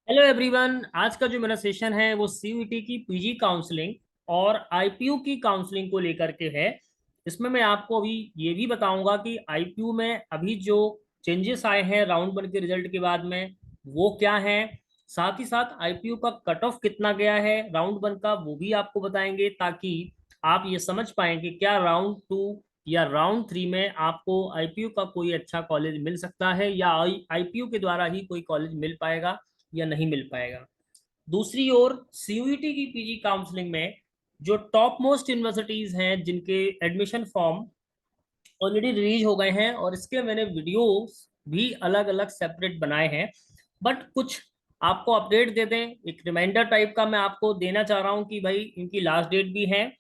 Hello everyone. आज का जो मेरा सेशन है वो सीयूईटी की पीजी काउंसलिंग और आईपीयू की काउंसलिंग को लेकर के है। इसमें मैं आपको अभी ये भी बताऊंगा कि आईपीयू में अभी जो चेंजेस आए हैं राउंड वन के रिजल्ट के बाद में वो क्या है। साथ ही साथ आईपीयू का कट ऑफ कितना गया है राउंड वन का वो भी आपको बताएंगे, ताकि आप ये समझ पाएं कि क्या राउंड टू या राउंड थ्री में आपको आईपीयू का कोई अच्छा कॉलेज मिल सकता है या आईपीयू के द्वारा ही कोई कॉलेज मिल पाएगा या नहीं मिल पाएगा। दूसरी ओर सीयूईटी की पीजी काउंसलिंग में जो टॉप मोस्ट यूनिवर्सिटीज हैं जिनके एडमिशन फॉर्म ऑलरेडी रिलीज हो गए हैं और इसके मैंने वीडियोस भी अलग अलग सेपरेट बनाए हैं। बट कुछ आपको अपडेट दे दें, एक रिमाइंडर टाइप का मैं आपको देना चाह रहा हूं कि भाई इनकी लास्ट डेट भी है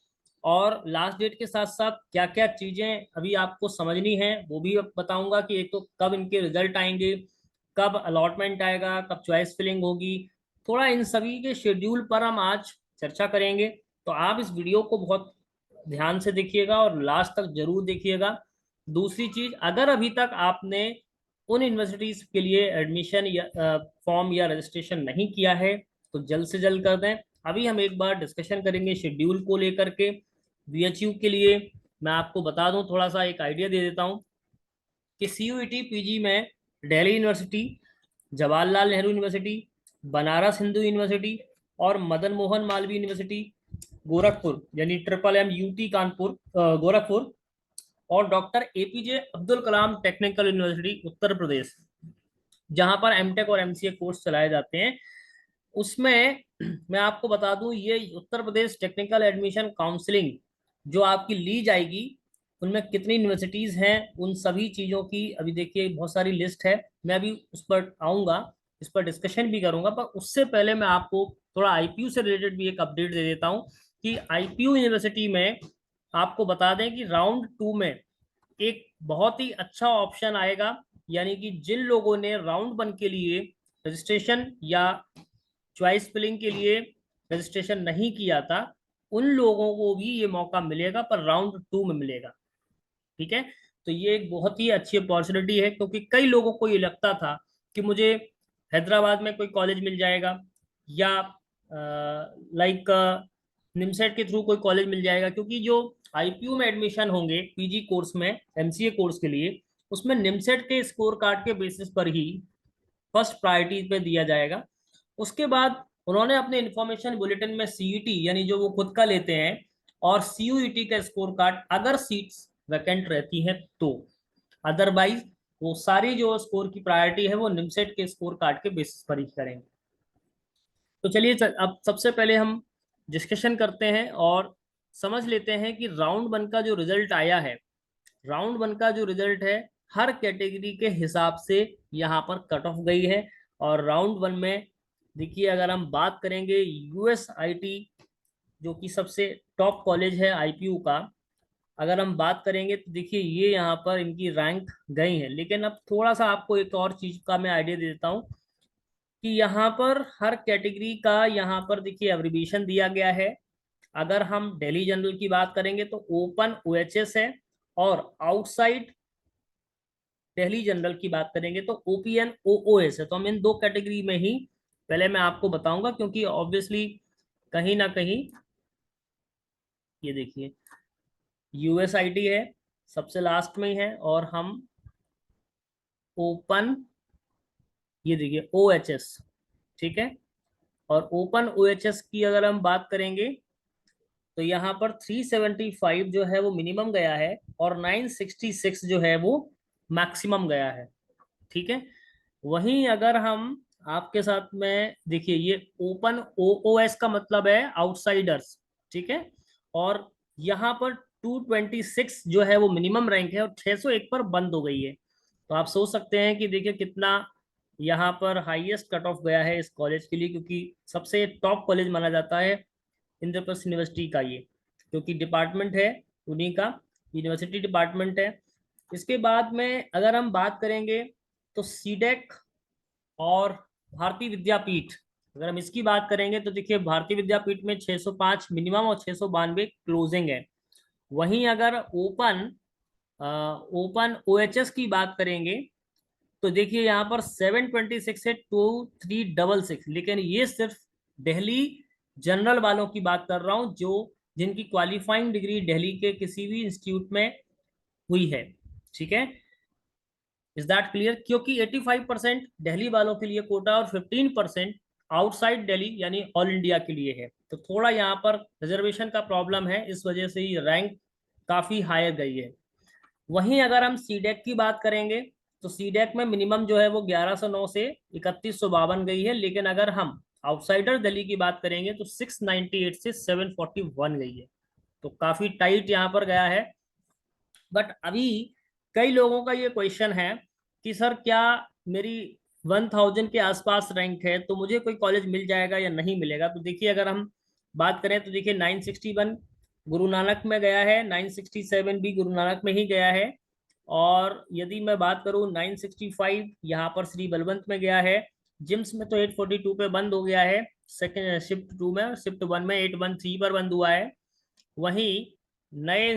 और लास्ट डेट के साथ साथ क्या क्या चीजें अभी आपको समझनी है वो भी बताऊंगा कि एक तो कब इनके रिजल्ट आएंगे, कब अलॉटमेंट आएगा, कब चॉइस फिलिंग होगी। थोड़ा इन सभी के शेड्यूल पर हम आज चर्चा करेंगे। तो आप इस वीडियो को बहुत ध्यान से देखिएगा और लास्ट तक जरूर देखिएगा। दूसरी चीज, अगर अभी तक आपने उन यूनिवर्सिटीज के लिए एडमिशन या फॉर्म या रजिस्ट्रेशन नहीं किया है तो जल्द से जल्द कर दें। अभी हम एक बार डिस्कशन करेंगे शेड्यूल को लेकर के। बीएचयू के लिए मैं आपको बता दूं, थोड़ा सा एक आइडिया दे देता हूं कि सीयूईटी पीजी में Delhi University, Jawaharlal Nehru University, Banaras Hindu University और मदन मोहन मालवीय यूनिवर्सिटी गोरखपुर यानी triple M UT Kanpur Gorakhpur और doctor APJ Abdul Kalam Technical University Uttar Pradesh, जहां पर एमटेक और एमसीए कोर्स चलाए जाते हैं। उसमें मैं आपको बता दूं, ये Uttar Pradesh technical admission counselling जो आपकी ली जाएगी उनमें कितनी यूनिवर्सिटीज हैं उन सभी चीजों की अभी देखिए बहुत सारी लिस्ट है। मैं अभी उस पर आऊंगा, इस पर डिस्कशन भी करूंगा, पर उससे पहले मैं आपको थोड़ा आईपीयू से रिलेटेड भी एक अपडेट दे देता हूं कि आईपीयू यूनिवर्सिटी में आपको बता दें कि राउंड टू में एक बहुत ही अच्छा ऑप्शन आएगा। यानी कि जिन लोगों ने राउंड वन के लिए रजिस्ट्रेशन या चॉइस फिलिंग के लिए रजिस्ट्रेशन नहीं किया था उन लोगों को भी ये मौका मिलेगा, पर राउंड टू में मिलेगा। ठीक है। तो ये एक बहुत ही अच्छी अपॉर्चुनिटी है, क्योंकि कई लोगों को ये लगता था कि मुझे हैदराबाद में कोई कॉलेज मिल जाएगा या लाइक निमसेट के थ्रू कोई कॉलेज मिल जाएगा, क्योंकि जो आईपीयू में एडमिशन होंगे पीजी कोर्स में एमसीए कोर्स के लिए उसमें निमसेट के स्कोर कार्ड के बेसिस पर ही फर्स्ट प्रायोरिटी पे दिया जाएगा। उसके बाद उन्होंने अपने इंफॉर्मेशन बुलेटिन में सीईटी यानी जो वो खुद का लेते हैं और सीयूईटी का स्कोर कार्ड अगर सीट्स वैकेंट रहती हैं तो, अदरवाइज वो सारी जो स्कोर की प्रायोरिटी है वो निमसेट के स्कोर कार्ड के बेसिस पर ही करेंगे। तो चलिए अब सबसे पहले हम डिस्कशन करते हैं और समझ लेते हैं कि राउंड वन का जो रिजल्ट आया है, राउंड वन का जो रिजल्ट है हर कैटेगरी के हिसाब से यहाँ पर कट ऑफ गई है। और राउंड वन में देखिए, अगर हम बात करेंगे यूएसआईटी जो कि सबसे टॉप कॉलेज है आईपीयू का, अगर हम बात करेंगे तो देखिए ये यहाँ पर इनकी रैंक गई है। लेकिन अब थोड़ा सा आपको एक और चीज का मैं आइडिया दे देता हूँ कि यहाँ पर हर कैटेगरी का यहाँ पर देखिए एब्रिविएशन दिया गया है। अगर हम दिल्ली जनरल की बात करेंगे तो ओपन ओएचएस है, और आउटसाइड दिल्ली जनरल की बात करेंगे तो ओपीएन ओओएस है। तो हम इन दो कैटेगरी में ही पहले मैं आपको बताऊंगा, क्योंकि ऑब्वियसली कहीं ना कहीं ये देखिए यूएसआईटी है सबसे लास्ट में ही है, और हम ओपन ये देखिए ओएचएस, ठीक है। और ओपन ओएचएस की अगर हम बात करेंगे तो यहाँ पर 375 जो है वो मिनिमम गया है और 966 जो है वो मैक्सिमम गया है। ठीक है। वहीं अगर हम आपके साथ में देखिए ये ओपन ओओएस का मतलब है आउटसाइडर्स, ठीक है। और यहाँ पर 226 जो है वो मिनिमम रैंक है और 601 पर बंद हो गई है। तो आप सोच सकते हैं कि देखिए कितना यहाँ पर हाईएस्ट कट ऑफ गया है इस कॉलेज के लिए, क्योंकि सबसे टॉप कॉलेज माना जाता है इंद्रप्रस्थ यूनिवर्सिटी का ये, क्योंकि डिपार्टमेंट है उन्हीं का, यूनिवर्सिटी डिपार्टमेंट है। इसके बाद में अगर हम बात करेंगे तो सीडेक और भारतीय विद्यापीठ, अगर हम इसकी बात करेंगे तो देखिए भारतीय विद्यापीठ में 605 मिनिमम और 692 क्लोजिंग है। वहीं अगर ओपन ओएचएस की बात करेंगे तो तो देखिए यहाँ पर 726 है 2366, लेकिन ये सिर्फ दिल्ली जनरल वालों की बात कर रहा हूँ जो जिनकी क्वालिफाइंग डिग्री दिल्ली के किसी भी इंस्टीट्यूट में हुई है। ठीक है, इज दैट क्लियर? क्योंकि 85% दिल्ली वालों के लिए कोटा और 15% आउटसाइड दिल्ली यानी ऑल इंडिया के लिए है। तो थोड़ा यहाँ पर रिजर्वेशन का प्रॉब्लम है, इस वजह से ये रैंक काफी हायर गई है। वहीं अगर हम सीडेक की बात करेंगे तो सीडेक में मिनिमम जो है वो 1109 से 3152 गई है, लेकिन अगर हम आउटसाइडर दिल्ली की बात करेंगे तो 698 से 741 गई है। तो काफी टाइट यहाँ पर गया है। बट अभी कई लोगों का ये क्वेश्चन है कि सर क्या मेरी 1000 के आसपास रैंक है तो मुझे कोई कॉलेज मिल जाएगा या नहीं मिलेगा? तो देखिए अगर हम बात करें तो देखिए 961 गुरु नानक में गया है, 967 भी गुरु नानक में ही गया है, और यदि मैं बात करूं 965 यहाँ पर श्री बलवंत में गया है। जिम्स में तो 842 पे बंद हो गया है सेकेंड शिफ्ट 2 में, शिफ्ट 1 में 813 पर बंद हुआ है। वहीं नए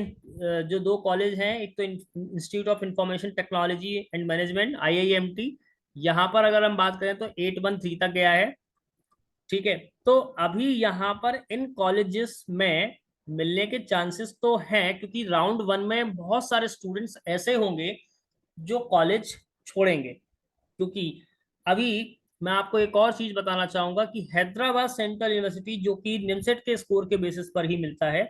जो दो कॉलेज हैं, एक तो institute of information technology and management IIMT, यहाँ पर अगर हम बात करें तो 813 तक गया है। ठीक है, तो अभी यहाँ पर इन कॉलेजेस में मिलने के चांसेस तो हैं, क्योंकि राउंड 1 में बहुत सारे स्टूडेंट्स ऐसे होंगे जो कॉलेज छोड़ेंगे। क्योंकि अभी मैं आपको एक और चीज बताना चाहूंगा कि हैदराबाद सेंट्रल यूनिवर्सिटी, जो कि निमसेट के स्कोर के बेसिस पर ही मिलता है,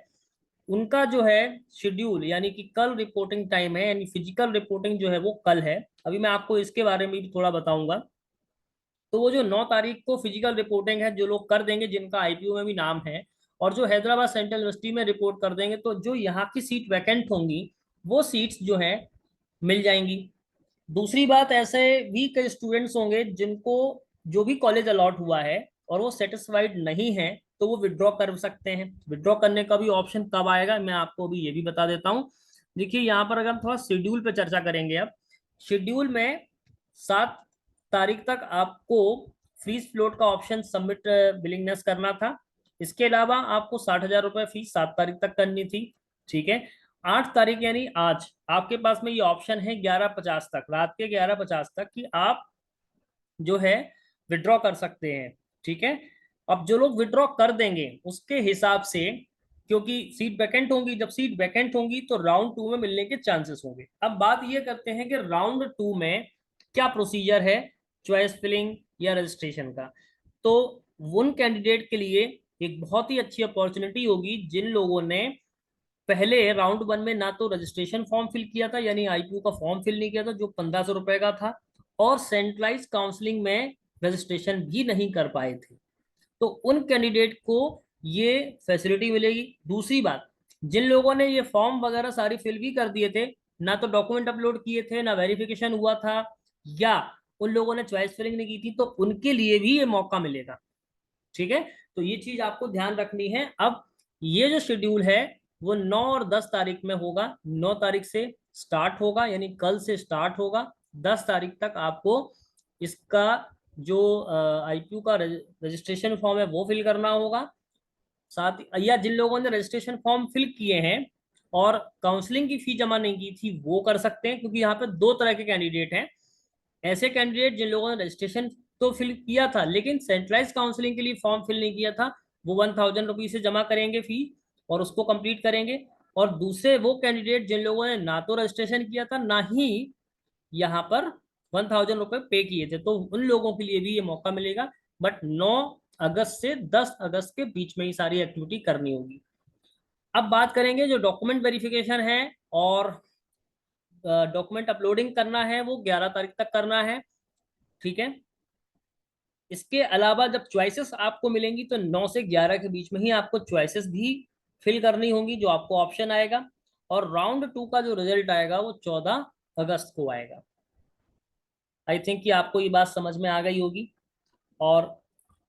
उनका जो है शेड्यूल यानी कि कल रिपोर्टिंग टाइम है, यानी फिजिकल रिपोर्टिंग जो है वो कल है। अभी मैं आपको इसके बारे में भी थोड़ा बताऊंगा। तो वो जो 9 तारीख को फिजिकल रिपोर्टिंग है, जो लोग कर देंगे जिनका IPO में भी नाम है, और जो हैदराबाद सेंट्रल यूनिवर्सिटी में रिपोर्ट कर देंगे, तो जो यहाँ की सीट वैकेंट होंगी वो सीट्स जो है मिल जाएंगी। दूसरी बात, ऐसे भी कई स्टूडेंट्स होंगे जिनको जो भी कॉलेज अलॉट हुआ है और वो सेटिस्फाइड नहीं है, तो वो विड्रॉ कर सकते हैं। विड्रॉ करने का भी ऑप्शन कब आएगा मैं आपको अभी ये भी बता देता हूँ। देखिए यहाँ पर अगर हम थोड़ा शेड्यूल पे चर्चा करेंगे, अब शेड्यूल में 7 तारीख तक आपको फ्रीज फ्लोट का ऑप्शन सबमिट बिलिंगनेस करना था। इसके अलावा आपको 60,000 रुपये फीस 7 तारीख तक करनी थी। ठीक है, 8 तारीख यानी आज आपके पास में ये ऑप्शन है 11:50 तक, रात के 11:50 तक, कि आप जो है विड्रॉ कर सकते हैं। ठीक है, अब जो लोग विड्रॉ कर देंगे उसके हिसाब से, क्योंकि सीट वैकेंट होंगी, जब सीट वैकेंट होंगी तो राउंड 2 में मिलने के चांसेस होंगे। अब बात ये करते हैं कि राउंड 2 में क्या प्रोसीजर है चॉइस फिलिंग या रजिस्ट्रेशन का। तो उन कैंडिडेट के लिए एक बहुत ही अच्छी अपॉर्चुनिटी होगी जिन लोगों ने पहले राउंड 1 में ना तो रजिस्ट्रेशन फॉर्म फिल किया था, यानी IPO का फॉर्म फिल नहीं किया था जो 1500 रुपए का था, और सेंट्रलाइज काउंसलिंग में रजिस्ट्रेशन भी नहीं कर पाए थे। तो उन कैंडिडेट को ये फैसिलिटी मिलेगी। दूसरी बात, जिन लोगों ने ये फॉर्म वगैरह सारी फिल भी कर दिए थे, ना तो डॉक्यूमेंट अपलोड किए थे, ना वेरिफिकेशन हुआ था, या उन लोगों ने चॉइस फिलिंग नहीं की थी, तो उनके लिए भी ये मौका मिलेगा। ठीक है, तो ये चीज आपको ध्यान रखनी है। अब ये जो शेड्यूल है वो 9 और 10 तारीख में होगा। 9 तारीख से स्टार्ट होगा, यानी कल से स्टार्ट होगा। 10 तारीख तक आपको इसका जो IPO का रजिस्ट्रेशन फॉर्म है वो फिल करना होगा। साथ ही या जिन लोगों ने रजिस्ट्रेशन फॉर्म फिल किए हैं और काउंसलिंग की फी जमा नहीं की थी वो कर सकते हैं, क्योंकि यहाँ पे दो तरह के कैंडिडेट हैं। ऐसे कैंडिडेट जिन लोगों ने रजिस्ट्रेशन तो फिल किया था लेकिन सेंट्रलाइज काउंसलिंग के लिए फॉर्म फिल नहीं किया था, वो 1000 रुपीज से जमा करेंगे फी और उसको कंप्लीट करेंगे। और दूसरे वो कैंडिडेट जिन लोगों ने ना तो रजिस्ट्रेशन किया था ना ही यहाँ पर 1000 रुपये पे किए थे, तो उन लोगों के लिए भी ये मौका मिलेगा। बट 9 अगस्त से 10 अगस्त के बीच में ही सारी एक्टिविटी करनी होगी। अब बात करेंगे जो डॉक्यूमेंट वेरिफिकेशन है और डॉक्यूमेंट अपलोडिंग करना है, वो 11 तारीख तक करना है। ठीक है, इसके अलावा जब चॉइसेस आपको मिलेंगी तो 9 से 11 के बीच में ही आपको चॉइसेस भी फिल करनी होंगी, जो आपको ऑप्शन आएगा। और राउंड 2 का जो रिजल्ट आएगा वो 14 अगस्त को आएगा। आई थिंक कि आपको ये बात समझ में आ गई होगी। और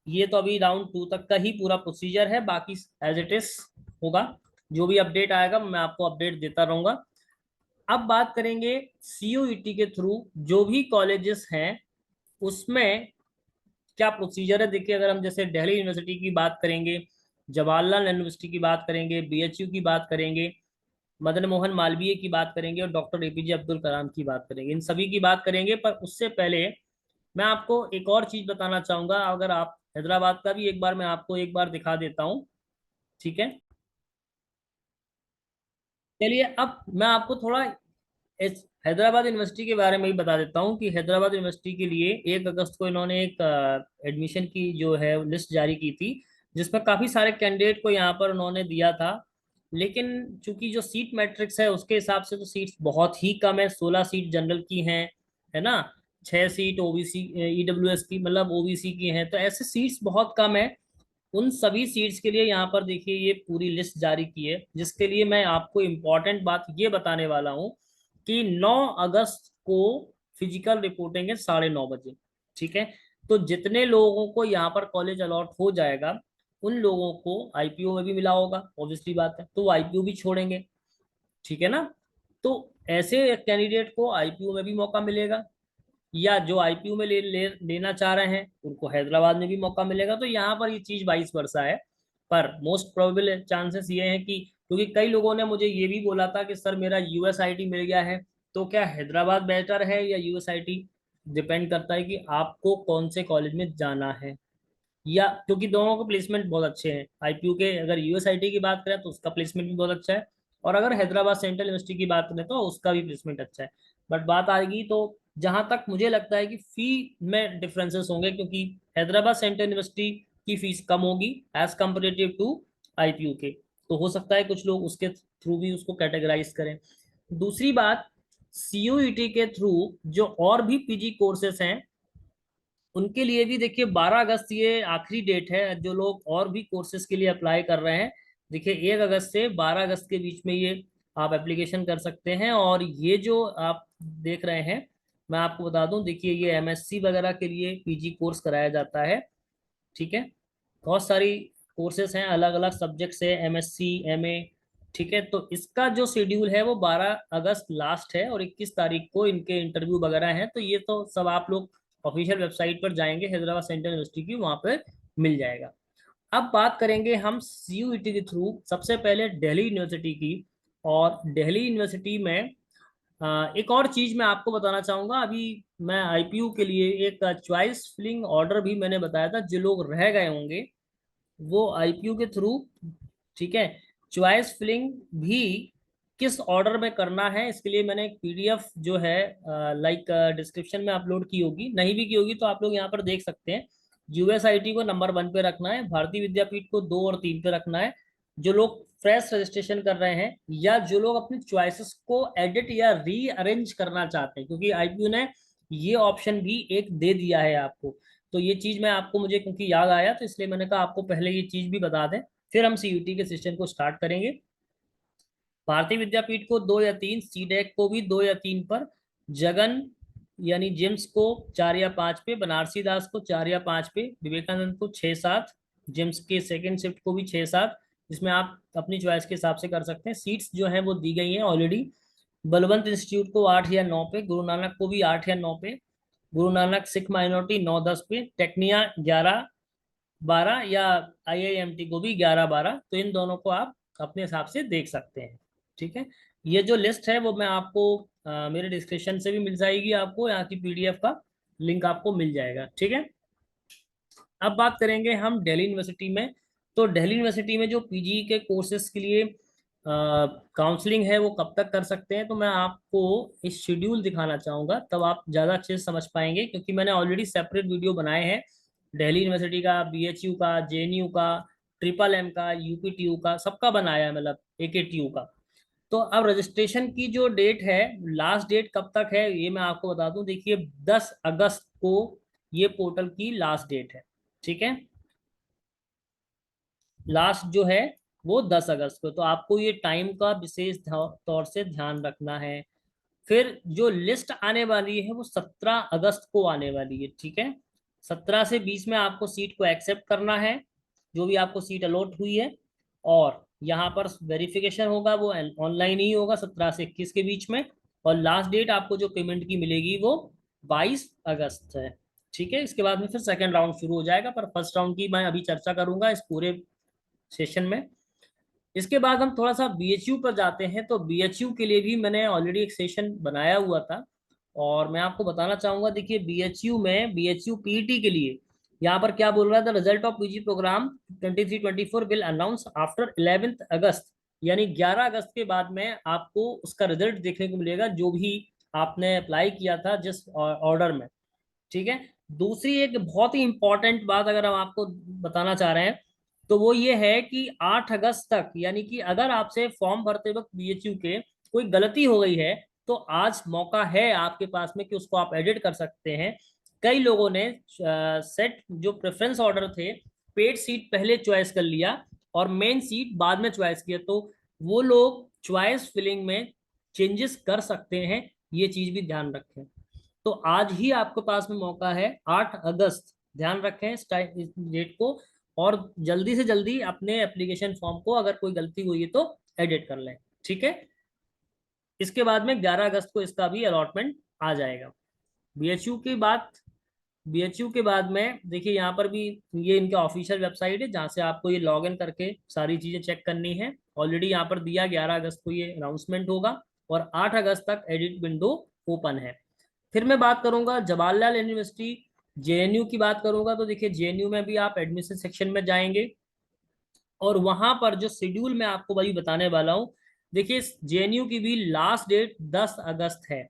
ये तो अभी राउंड 2 तक का ही पूरा प्रोसीजर है, बाकी एज इट इज होगा। जो भी अपडेट आएगा मैं आपको अपडेट देता रहूंगा। अब बात करेंगे CUET के थ्रू जो भी कॉलेजेस हैं उसमें क्या प्रोसीजर है। देखिए अगर हम जैसे दिल्ली यूनिवर्सिटी की बात करेंगे, जवाहरलाल यूनिवर्सिटी की बात करेंगे, BHU की बात करेंगे, मदन मोहन मालवीय की बात करेंगे और डॉक्टर एपीजे अब्दुल कलाम की बात करेंगे, इन सभी की बात करेंगे। पर उससे पहले मैं आपको एक और चीज बताना चाहूंगा। अगर आप हैदराबाद का भी एक बार मैं आपको एक बार दिखा देता हूँ, ठीक है। चलिए अब मैं आपको थोड़ा इस हैदराबाद यूनिवर्सिटी के बारे में ही बता देता हूँ कि हैदराबाद यूनिवर्सिटी के लिए 1 अगस्त को इन्होंने एक एडमिशन की जो है लिस्ट जारी की थी, जिसमें काफी सारे कैंडिडेट को यहाँ पर उन्होंने दिया था। लेकिन चूंकि जो सीट मैट्रिक्स है उसके हिसाब से तो सीट्स बहुत ही कम है। 16 सीट जनरल की हैं, है ना। 6 सीट ओबीसी ईडब्ल्यूएस की, मतलब ओबीसी की हैं, तो ऐसे सीट्स बहुत कम है। उन सभी सीट्स के लिए यहाँ पर देखिए ये पूरी लिस्ट जारी की है, जिसके लिए मैं आपको इम्पोर्टेंट बात ये बताने वाला हूँ कि 9 अगस्त को फिजिकल रिपोर्टिंग है 9:30 बजे, ठीक है। तो जितने लोगों को यहाँ पर कॉलेज अलॉट हो जाएगा उन लोगों को आईपीओ में भी मिला होगा, ऑब्वियसली बात है, तो वो आईपीओ भी छोड़ेंगे, ठीक है ना। तो ऐसे कैंडिडेट को आईपीओ में भी मौका मिलेगा, या जो आईपीयू में लेना चाह रहे हैं उनको हैदराबाद में भी मौका मिलेगा। तो यहाँ पर ये चीज 22 वर्षा है। पर मोस्ट प्रोबेबल चांसेस ये हैं कि, क्योंकि कई लोगों ने मुझे ये भी बोला था कि सर मेरा यूएसआईटी मिल गया है, तो क्या हैदराबाद बेटर है या यूएसआईटी। डिपेंड करता है कि आपको कौन से कॉलेज में जाना है, या क्योंकि दोनों के प्लेसमेंट बहुत अच्छे हैं। आईपीयू के अगर यूएसआईटी की बात करें तो उसका प्लेसमेंट भी बहुत अच्छा है, और अगर हैदराबाद सेंट्रल यूनिवर्सिटी की बात करें तो उसका भी प्लेसमेंट अच्छा है। बट बात आएगी तो जहां तक मुझे लगता है कि फी में डिफरेंसेस होंगे, क्योंकि हैदराबाद सेंट्रल यूनिवर्सिटी की फीस कम होगी एज कम्पेरेटिव टू आईपीयू के। तो हो सकता है कुछ लोग उसके थ्रू भी उसको कैटेगराइज करें। दूसरी बात, सीयूईटी के थ्रू जो और भी पीजी कोर्सेस हैं उनके लिए भी देखिए 12 अगस्त ये आखिरी डेट है जो लोग और भी कोर्सेज के लिए अप्लाई कर रहे हैं। देखिए 1 अगस्त से 12 अगस्त के बीच में ये आप एप्लीकेशन कर सकते हैं। और ये जो आप देख रहे हैं, मैं आपको बता दूं, देखिए ये एमएससी वगैरह के लिए पीजी कोर्स कराया जाता है, ठीक है। बहुत सारी कोर्सेज हैं, अलग अलग सब्जेक्ट्स है, एमएससी एमए, ठीक है। तो इसका जो शेड्यूल है वो 12 अगस्त लास्ट है, और 21 तारीख को इनके इंटरव्यू वगैरह हैं। तो ये तो सब आप लोग ऑफिशियल वेबसाइट पर जाएंगे हैदराबाद सेंट्रल यूनिवर्सिटी की, वहां पर मिल जाएगा। अब बात करेंगे हम सीयूईटी के थ्रू सबसे पहले दिल्ली यूनिवर्सिटी की। और दिल्ली यूनिवर्सिटी में एक और चीज मैं आपको बताना चाहूंगा। अभी मैं आईपीयू के लिए एक चॉइस फिलिंग ऑर्डर भी मैंने बताया था, जो लोग रह गए होंगे वो आईपीयू के थ्रू, ठीक है, चॉइस फिलिंग भी किस ऑर्डर में करना है इसके लिए मैंने एक पीडीएफ जो है लाइक डिस्क्रिप्शन में अपलोड की होगी, नहीं भी की होगी तो आप लोग यहाँ पर देख सकते हैं। यूएसआईटी को नंबर 1 पे रखना है, भारतीय विद्यापीठ को 2 और 3 पे रखना है। जो लोग फ्रेश रजिस्ट्रेशन कर रहे हैं या जो लोग अपनी चॉइसेस को एडिट या रीअरेंज करना चाहते हैं, क्योंकि आईपीयू ने ये ऑप्शन भी एक दे दिया है आपको। तो ये चीज मैं आपको, मुझे क्योंकि याद आया तो इसलिए मैंने कहा आपको पहले ये चीज भी बता दें, फिर हम सीयूटी के सेशन को स्टार्ट करेंगे। भारतीय विद्यापीठ को 2 या 3, सीडेक को भी 2 या 3 पर, जगन यानी जिम्स को 4 या 5 पे, बनारसी दास को 4 या 5 पे, विवेकानंद को 6-7, जिम्स के सेकेंड शिफ्ट को भी 6-7। इसमें आप अपनी चॉइस के हिसाब से कर सकते हैं। सीट्स जो है वो दी गई हैं ऑलरेडी। बलवंत इंस्टीट्यूट को 8 या 9 पे, गुरु नानक को भी 8 या 9 पे, गुरु नानक सिख माइनॉरिटी 9-10 पे, टेक्निया 11-12, या आईआईएमटी को भी 11-12। तो इन दोनों को आप अपने हिसाब से देख सकते हैं, ठीक है। ये जो लिस्ट है वो मैं आपको मेरे डिस्क्रिप्शन से भी मिल जाएगी, आपको यहाँ की पीडीएफ का लिंक आपको मिल जाएगा, ठीक है। अब बात करेंगे हम दिल्ली यूनिवर्सिटी में। तो दिल्ली यूनिवर्सिटी में जो पीजी के कोर्सेज के लिए काउंसलिंग है वो कब तक कर सकते हैं, तो मैं आपको इस शेड्यूल दिखाना चाहूंगा, तब आप ज़्यादा अच्छे से समझ पाएंगे, क्योंकि मैंने ऑलरेडी सेपरेट वीडियो बनाए हैं दिल्ली यूनिवर्सिटी का, बीएचयू का, जेएनयू का, ट्रिपल एम का, यूपीटीयू का, सबका बनाया है, मतलब एकेटीयू का। तो अब रजिस्ट्रेशन की जो डेट है, लास्ट डेट कब तक है ये मैं आपको बता दूं। देखिए 10 अगस्त को ये पोर्टल की लास्ट डेट है, ठीक है। लास्ट जो है वो 10 अगस्त को, तो आपको ये टाइम का विशेष तौर से ध्यान रखना है। फिर जो लिस्ट आने वाली है वो 17 अगस्त को आने वाली है, ठीक है। 17 से 20 में आपको सीट को एक्सेप्ट करना है, जो भी आपको सीट अलॉट हुई है। और यहाँ पर वेरिफिकेशन होगा वो ऑनलाइन ही होगा 17 से 21 के बीच में। और लास्ट डेट आपको जो पेमेंट की मिलेगी वो 22 अगस्त है, ठीक है। इसके बाद में फिर सेकेंड राउंड शुरू हो जाएगा, पर फर्स्ट राउंड की मैं अभी चर्चा करूंगा इस पूरे सेशन में। इसके बाद हम थोड़ा सा बीएचयू पर जाते हैं। तो बीएचयू के लिए भी मैंने ऑलरेडी एक सेशन बनाया हुआ था, और मैं आपको बताना चाहूंगा। देखिए बीएचयू में बीएचयू पीईटी के लिए यहाँ पर क्या बोल रहा है, the result of PG program 23-24 will announce after 11 August, यानी 11 अगस्त के बाद में आपको उसका रिजल्ट देखने को मिलेगा, जो भी आपने अप्लाई किया था जिस ऑर्डर में। ठीक है। दूसरी एक बहुत ही इंपॉर्टेंट बात अगर हम आपको बताना चाह रहे हैं, तो वो ये है कि 8 अगस्त तक, यानी कि अगर आपसे फॉर्म भरते वक्त बीएचयू के कोई गलती हो गई है, तो आज मौका है आपके पास में कि उसको आप एडिट कर सकते हैं। कई लोगों ने सेट जो प्रेफरेंस ऑर्डर थे, पेड सीट पहले चॉइस कर लिया और मेन सीट बाद में चॉइस किया, तो वो लोग चॉइस फिलिंग में चेंजेस कर सकते हैं। ये चीज भी ध्यान रखें। तो आज ही आपके पास में मौका है, 8 अगस्त, ध्यान रखें इस डेट को, और जल्दी से जल्दी अपने एप्लीकेशन फॉर्म को अगर कोई गलती हुई है तो एडिट कर लें। ठीक है। इसके बाद में 11 अगस्त को इसका भी अलॉटमेंट आ जाएगा। बीएचयू की बात, बीएचयू के बाद में देखिए यहाँ पर भी ये इनका ऑफिशियल वेबसाइट है, जहाँ से आपको ये लॉग इन करके सारी चीजें चेक करनी है। ऑलरेडी यहाँ पर दिया 11 अगस्त को ये अनाउंसमेंट होगा, और 8 अगस्त तक एडिट विंडो ओपन है। फिर मैं बात करूंगा जवाहरलाल यूनिवर्सिटी जेएनयू की बात करूंगा। तो देखिए जेएनयू में भी आप एडमिशन सेक्शन में जाएंगे, और वहां पर जो शेड्यूल मैं आपको वही बताने वाला हूँ। देखिए जेएनयू की भी लास्ट डेट 10 अगस्त है,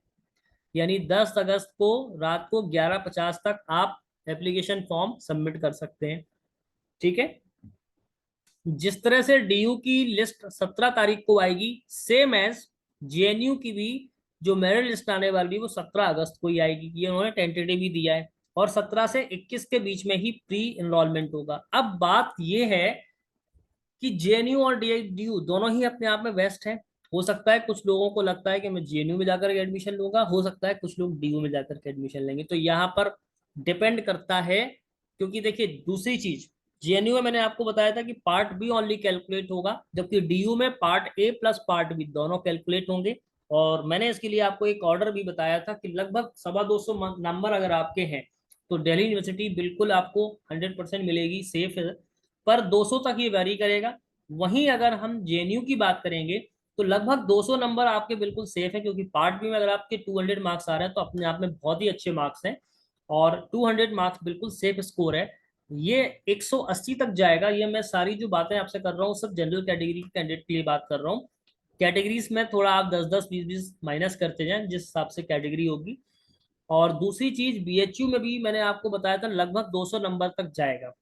यानी 10 अगस्त को रात को 11:50 तक आप एप्लीकेशन फॉर्म सबमिट कर सकते हैं। ठीक है। जिस तरह से डीयू की लिस्ट 17 तारीख को आएगी, सेम एज जेएनयू की भी जो मेरिट लिस्ट आने वाली है वो 17 अगस्त को ही आएगी। ये उन्होंने टेंटेटिव भी दिया है, और 17 से 21 के बीच में ही प्री एनरोलमेंट होगा। अब बात ये है कि जेएनयू और डीयू दोनों ही अपने आप में बेस्ट है। हो सकता है कुछ लोगों को लगता है कि मैं जेएनयू में जाकर के एडमिशन लूंगा, हो सकता है कुछ लोग डीयू में जाकर के एडमिशन लेंगे, तो यहाँ पर डिपेंड करता है। क्योंकि देखिए दूसरी चीज, जेएनयू में मैंने आपको बताया था कि पार्ट बी ओनली कैलकुलेट होगा, जबकि डीयू में part A plus part B दोनों कैलकुलेट होंगे। और मैंने इसके लिए आपको एक ऑर्डर भी बताया था कि लगभग 250 नंबर अगर आपके हैं, तो दिल्ली यूनिवर्सिटी बिल्कुल आपको 100% मिलेगी, सेफ है। पर 200 तक ये वेरी करेगा। वहीं अगर हम जेएनयू की बात करेंगे, तो लगभग 200 नंबर आपके बिल्कुल सेफ है, क्योंकि पार्ट बी में अगर आपके 200 मार्क्स आ रहे हैं तो अपने आप में बहुत ही अच्छे मार्क्स हैं, और 200 मार्क्स बिल्कुल सेफ स्कोर है। ये 180 तक जाएगा। ये मैं सारी जो बातें आपसे कर रहा हूँ सब जनरल कैटेगरी के कैंडिडेट के लिए बात कर रहा हूँ। कैटेगरीज में थोड़ा आप 10-10, 20-20 माइनस करते जाएं जिस हिसाब से कैटेगरी होगी। और दूसरी चीज बीएचयू में भी मैंने आपको बताया था लगभग 200 नंबर तक जाएगा।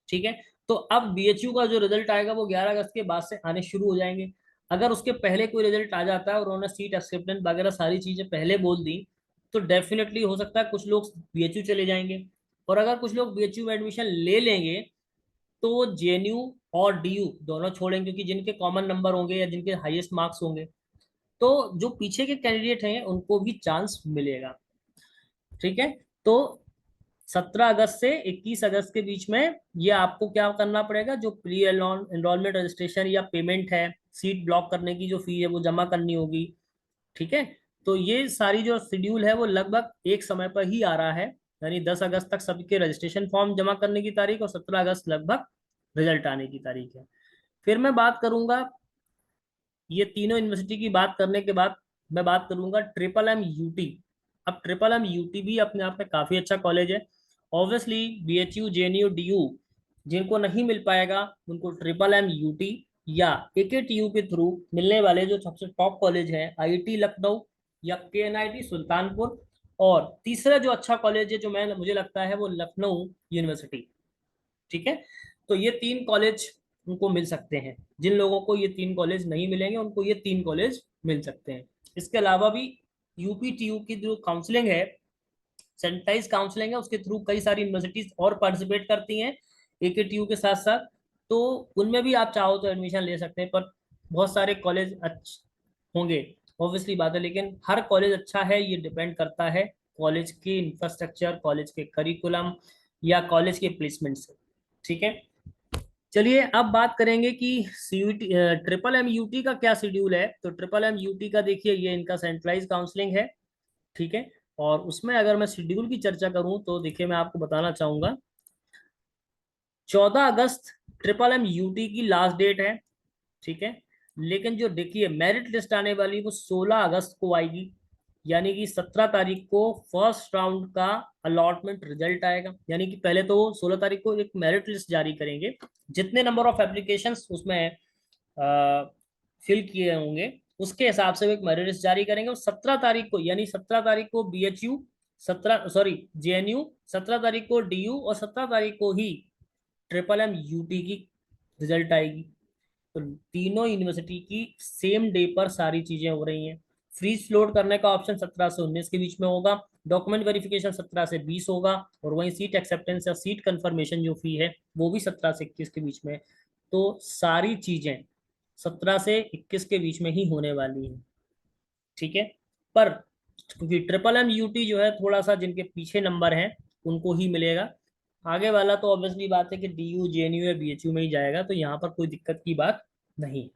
ठीक है। तो अब बीएचयू का जो रिजल्ट आएगा वो 11 अगस्त के बाद से आने शुरू हो जाएंगे। अगर उसके पहले कोई रिजल्ट आ जाता है और उन्होंने सीट एक्सेप्टेंस वगैरह सारी चीजें पहले बोल दी, तो डेफिनेटली हो सकता है कुछ लोग बीएचयू चले जाएंगे। और अगर कुछ लोग बीएचयू में एडमिशन ले लेंगे, तो वो जेएनयू और डीयू दोनों छोड़ेंगे, क्योंकि जिनके कॉमन नंबर होंगे या जिनके हाईएस्ट मार्क्स होंगे, तो जो पीछे के कैंडिडेट हैं उनको भी चांस मिलेगा। ठीक है। तो 17 अगस्त से 21 अगस्त के बीच में ये आपको क्या करना पड़ेगा, जो प्री एनरोलमेंट रजिस्ट्रेशन या पेमेंट है, सीट ब्लॉक करने की जो फी है वो जमा करनी होगी। ठीक है। तो ये सारी जो शेड्यूल है वो लगभग एक समय पर ही आ रहा है, यानी 10 अगस्त तक सबके रजिस्ट्रेशन फॉर्म जमा करने की तारीख, और 17 अगस्त लगभग रिजल्ट आने की तारीख है। फिर मैं बात करूंगा, ये तीनों यूनिवर्सिटी की बात करने के बाद मैं बात करूंगा ट्रिपल एम यूटी। अब ट्रिपल एम यूटी भी अपने आप में काफी अच्छा कॉलेज है। ऑब्वियसली बीएचयू, जेएनयू, डीयू जिनको नहीं मिल पाएगा, उनको ट्रिपल एम यूटी या एकेटीयू के थ्रू मिलने वाले जो सबसे टॉप कॉलेज है, आईआईटी लखनऊ या केएनआईटी सुल्तानपुर, और तीसरा जो अच्छा कॉलेज है जो मैं मुझे लगता है वो लखनऊ यूनिवर्सिटी। ठीक है। तो ये तीन कॉलेज उनको मिल सकते हैं। जिन लोगों को ये तीन कॉलेज नहीं मिलेंगे उनको ये तीन कॉलेज मिल सकते हैं। इसके अलावा भी यूपीटीयू की जो काउंसलिंग है, सेंट्रलाइज काउंसलिंग है, उसके थ्रू कई सारी यूनिवर्सिटीज और पार्टिसिपेट करती हैं एकेटीयू के साथ साथ। तो उनमें भी आप चाहो तो एडमिशन ले सकते हैं, पर बहुत सारे कॉलेज अच्छे होंगे, ऑब्वियसली बात है, लेकिन हर कॉलेज अच्छा है ये डिपेंड करता है कॉलेज के इंफ्रास्ट्रक्चर, कॉलेज के करिकुलम या कॉलेज के प्लेसमेंट से। ठीक है। चलिए अब बात करेंगे कि सीयूटी ट्रिपल एम यूटी का क्या शेड्यूल है। तो ट्रिपल एम यूटी का देखिए ये इनका सेंट्रलाइज काउंसलिंग है। ठीक है। और उसमें अगर मैं शेड्यूल की चर्चा करूं तो देखिए मैं आपको बताना चाहूंगा, 14 अगस्त ट्रिपल एम यूटी की लास्ट डेट है। ठीक है। लेकिन जो देखिए मेरिट लिस्ट आने वाली वो 16 अगस्त को आएगी, यानी कि 17 तारीख को फर्स्ट राउंड का अलॉटमेंट रिजल्ट आएगा। यानी कि पहले तो 16 तारीख को एक मेरिट लिस्ट जारी करेंगे, जितने नंबर ऑफ एप्लीकेशंस उसमें फिल किए होंगे उसके हिसाब से वो एक मेरिट लिस्ट जारी करेंगे। और 17 तारीख को, यानी 17 तारीख को BHU, 17 JNU, 17 तारीख को DU, और 17 तारीख को ही MMUT की रिजल्ट आएगी। तो तीनों यूनिवर्सिटी की सेम डे पर सारी चीजें हो रही हैं। फ्रीज फ्लोट करने का ऑप्शन 17 से 19 के बीच में होगा, डॉक्यूमेंट वेरिफिकेशन 17 से 20 होगा, और वहीं सीट एक्सेप्टेंस या सीट कंफर्मेशन जो फी है वो भी 17 से 21 के बीच में। तो सारी चीजें 17 से 21 के बीच में ही होने वाली हैं। ठीक है। पर क्योंकि MMUT जो है थोड़ा सा जिनके पीछे नंबर हैं उनको ही मिलेगा, आगे वाला तो ऑब्वियसली बात है कि DU JNU या BHU में ही जाएगा, तो यहाँ पर कोई दिक्कत की बात नहीं।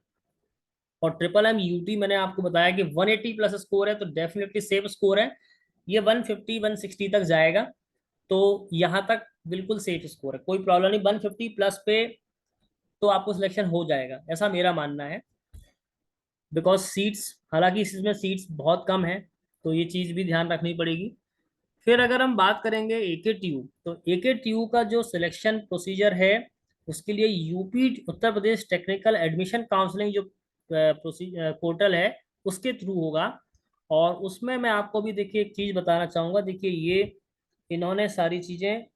और MMUT मैंने आपको बताया कि 180 प्लस स्कोर है, तो डेफिनेटली सेफ स्कोर है। ये 150 160 तक जाएगा, तो यहाँ तक बिल्कुल सेफ स्कोर है, कोई प्रॉब्लम नहीं। 150 प्लस पे तो आपको सिलेक्शन हो जाएगा, ऐसा मेरा मानना है। बिकॉज सीट्स, हालांकि इसमें सीट्स बहुत कम है, तो ये चीज़ भी ध्यान रखनी पड़ेगी। फिर अगर हम बात करेंगे AKTU, तो AKTU का जो सिलेक्शन प्रोसीजर है उसके लिए UP Uttar Pradesh technical admission counselling जो पोर्टल है उसके थ्रू होगा। और उसमें मैं आपको भी देखिए एक चीज़ बताना चाहूँगा। देखिए ये इन्होंने सारी चीज़ें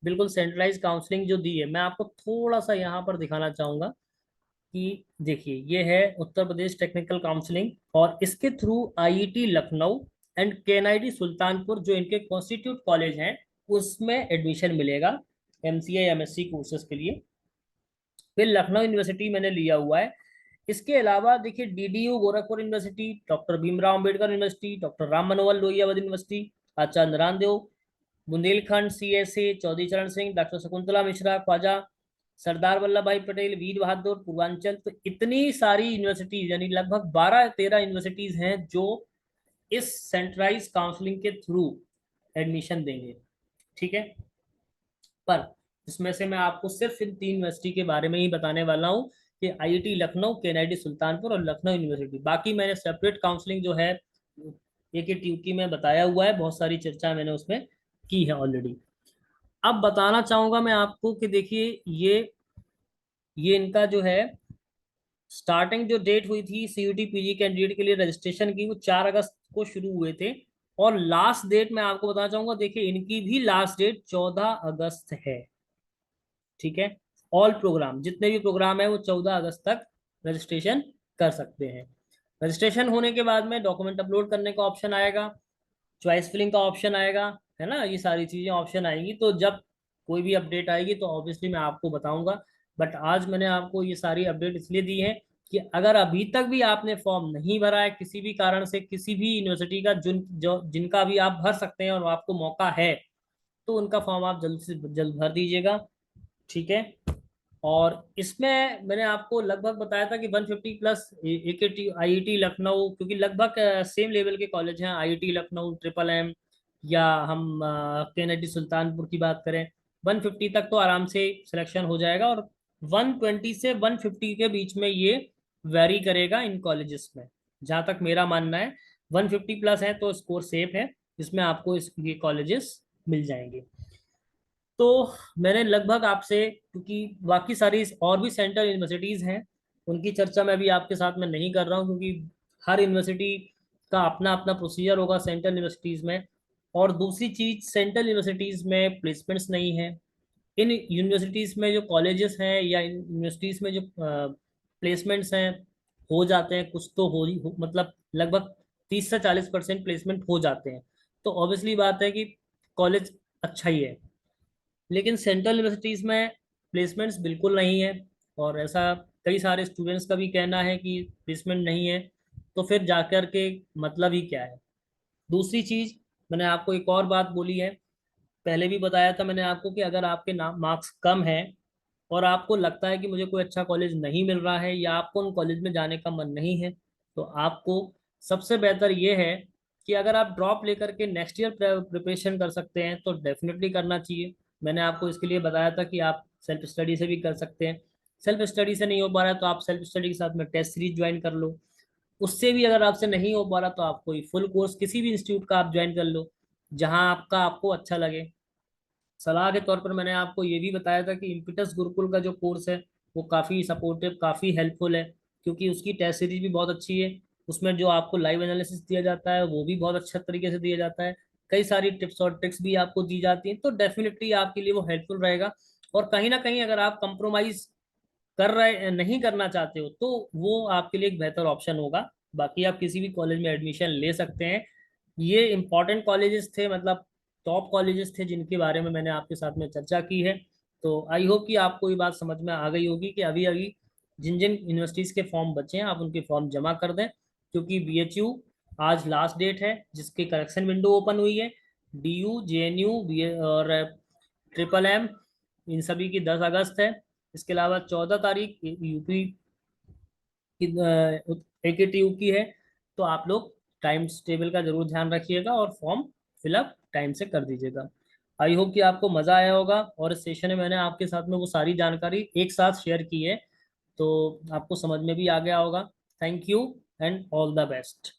बिल्कुल सेंट्रलाइज काउंसलिंग जो दी है, मैं आपको थोड़ा सा यहाँ पर दिखाना चाहूँगा कि देखिए ये है उत्तर प्रदेश टेक्निकल काउंसलिंग, और इसके through IIT Lucknow and KNIT Sultanpur जो इनके कॉन्स्टिट्यूट कॉलेज हैं उसमें एडमिशन मिलेगा MCA MSc कोर्सेज के लिए। फिर लखनऊ यूनिवर्सिटी मैंने लिया हुआ है। इसके अलावा देखिए DDU Gorakhpur university, doctor Bhimrao Ambedkar university, doctor Ram Manohar Lohia university, Acharya Narayan, Bundelkhand CSA, Chaudhary Charan Singh, doctor Shakuntala Mishra, Khwaja Sardar Vallabh Bhai Patel, वीर बहादुर, पूर्वांचल, तो इतनी सारी यूनिवर्सिटीज यानी लगभग 12-13 यूनिवर्सिटीज हैं जो इस सेंट्रलाइज काउंसलिंग के थ्रू एडमिशन देंगे। ठीक है। पर इसमें से मैं आपको सिर्फ इन 3 यूनिवर्सिटी के बारे में ही बताने वाला हूँ कि IIT लखनऊ, KNIT सुल्तानपुर और लखनऊ यूनिवर्सिटी। बाकी मैंने सेपरेट काउंसलिंग जो है AKTU की में बताया हुआ है, बहुत सारी चर्चा मैंने उसमें की है ऑलरेडी। अब बताना चाहूंगा मैं आपको कि देखिए ये इनका जो है स्टार्टिंग जो डेट हुई थी CUT PG कैंडिडेट के लिए रजिस्ट्रेशन की, वो 4 अगस्त को शुरू हुए थे। और लास्ट डेट मैं आपको बताना चाहूंगा, देखिए इनकी भी लास्ट डेट 14 अगस्त है। ठीक है। ऑल प्रोग्राम, जितने भी प्रोग्राम है वो 14 अगस्त तक रजिस्ट्रेशन कर सकते हैं। रजिस्ट्रेशन होने के बाद में डॉक्यूमेंट अपलोड करने का ऑप्शन आएगा, चॉइस फिलिंग का ऑप्शन आएगा, है ना, ये सारी चीजें ऑप्शन आएंगी। तो जब कोई भी अपडेट आएगी तो ऑब्वियसली मैं आपको बताऊंगा। बट आज मैंने आपको ये सारी अपडेट इसलिए दी है कि अगर अभी तक भी आपने फॉर्म नहीं भरा है किसी भी कारण से, किसी भी यूनिवर्सिटी का जिनका भी आप भर सकते हैं और आपको मौका है, तो उनका फॉर्म आप जल्द से जल्द भर दीजिएगा। ठीक है। और इसमें मैंने आपको लगभग बताया था कि 150 प्लस AKT IIT लखनऊ, क्योंकि लगभग सेम लेवल के कॉलेज हैं। IIT लखनऊ, MM, या हम KNIT सुल्तानपुर की बात करें, 150 तक तो आराम से सिलेक्शन हो जाएगा। और 120 से 150 के बीच में ये वेरी करेगा इन कॉलेजेस में, जहाँ तक मेरा मानना है। 150 प्लस है तो स्कोर सेफ है, जिसमें आपको ये कॉलेजेस मिल जाएंगे। तो मैंने लगभग आपसे, क्योंकि बाकी सारी और भी सेंट्रल यूनिवर्सिटीज़ हैं उनकी चर्चा मैं अभी आपके साथ में नहीं कर रहा हूँ, क्योंकि हर यूनिवर्सिटी का अपना अपना प्रोसीजर होगा सेंट्रल यूनिवर्सिटीज़ में। और दूसरी चीज़, सेंट्रल यूनिवर्सिटीज़ में प्लेसमेंट्स नहीं है। इन यूनिवर्सिटीज़ में जो कॉलेजेस हैं या इन यूनिवर्सिटीज़ में जो प्लेसमेंट्स हैं हो जाते हैं, कुछ तो मतलब लगभग 30 से 40% प्लेसमेंट हो जाते हैं। तो ऑब्वियसली बात है कि कॉलेज अच्छा ही है। लेकिन सेंट्रल यूनिवर्सिटीज़ में प्लेसमेंट्स बिल्कुल नहीं है, और ऐसा कई सारे स्टूडेंट्स का भी कहना है कि प्लेसमेंट नहीं है, तो फिर जाकर के मतलब ही क्या है। दूसरी चीज़, मैंने आपको एक और बात बोली है, पहले भी बताया था मैंने आपको कि अगर आपके मार्क्स कम हैं और आपको लगता है कि मुझे कोई अच्छा कॉलेज नहीं मिल रहा है या आपको उन कॉलेज में जाने का मन नहीं है, तो आपको सबसे बेहतर ये है कि अगर आप ड्रॉप लेकर के नेक्स्ट ईयर प्रिपरेशन कर सकते हैं तो डेफिनेटली करना चाहिए। मैंने आपको इसके लिए बताया था कि आप सेल्फ स्टडी से भी कर सकते हैं। सेल्फ स्टडी से नहीं हो पा रहा है तो आप सेल्फ स्टडी के साथ में टेस्ट सीरीज ज्वाइन कर लो। उससे भी अगर आपसे नहीं हो पा रहा तो आप कोई फुल कोर्स किसी भी इंस्टीट्यूट का आप ज्वाइन कर लो, जहां आपका आपको अच्छा लगे। सलाह के तौर पर मैंने आपको ये भी बताया था कि इम्पिटस गुरुकुल का जो कोर्स है वो काफ़ी सपोर्टिव, काफ़ी हेल्पफुल है, क्योंकि उसकी टेस्ट सीरीज भी बहुत अच्छी है। उसमें जो आपको लाइव एनालिसिस दिया जाता है वो भी बहुत अच्छा तरीके से दिया जाता है। कई सारी टिप्स और ट्रिक्स भी आपको दी जाती हैं, तो डेफिनेटली आपके लिए वो हेल्पफुल रहेगा। और कहीं ना कहीं अगर आप कंप्रोमाइज कर रहे नहीं करना चाहते हो तो वो आपके लिए एक बेहतर ऑप्शन होगा। बाकी आप किसी भी कॉलेज में एडमिशन ले सकते हैं। ये इंपॉर्टेंट कॉलेजेस थे, मतलब टॉप कॉलेजेस थे जिनके बारे में मैंने आपके साथ में चर्चा की है। तो आई होप कि आपको ये बात समझ में आ गई होगी कि अभी अभी जिन जिन यूनिवर्सिटीज़ के फॉर्म बचे हैं आप उनके फॉर्म जमा कर दें, क्योंकि बीएचयू आज लास्ट डेट है जिसकी करेक्शन विंडो ओपन हुई है। डीयू, जेएनयू, बी और ट्रिपल एम, इन सभी की 10 अगस्त है। इसके अलावा 14 तारीख यूपी की एकेटीयू की है। तो आप लोग टाइम टेबल का जरूर ध्यान रखिएगा और फॉर्म फिलअप टाइम से कर दीजिएगा। आई होप कि आपको मज़ा आया होगा, और इस सेशन में मैंने आपके साथ में वो सारी जानकारी एक साथ शेयर की है, तो आपको समझ में भी आ गया होगा। Thank you and all the best.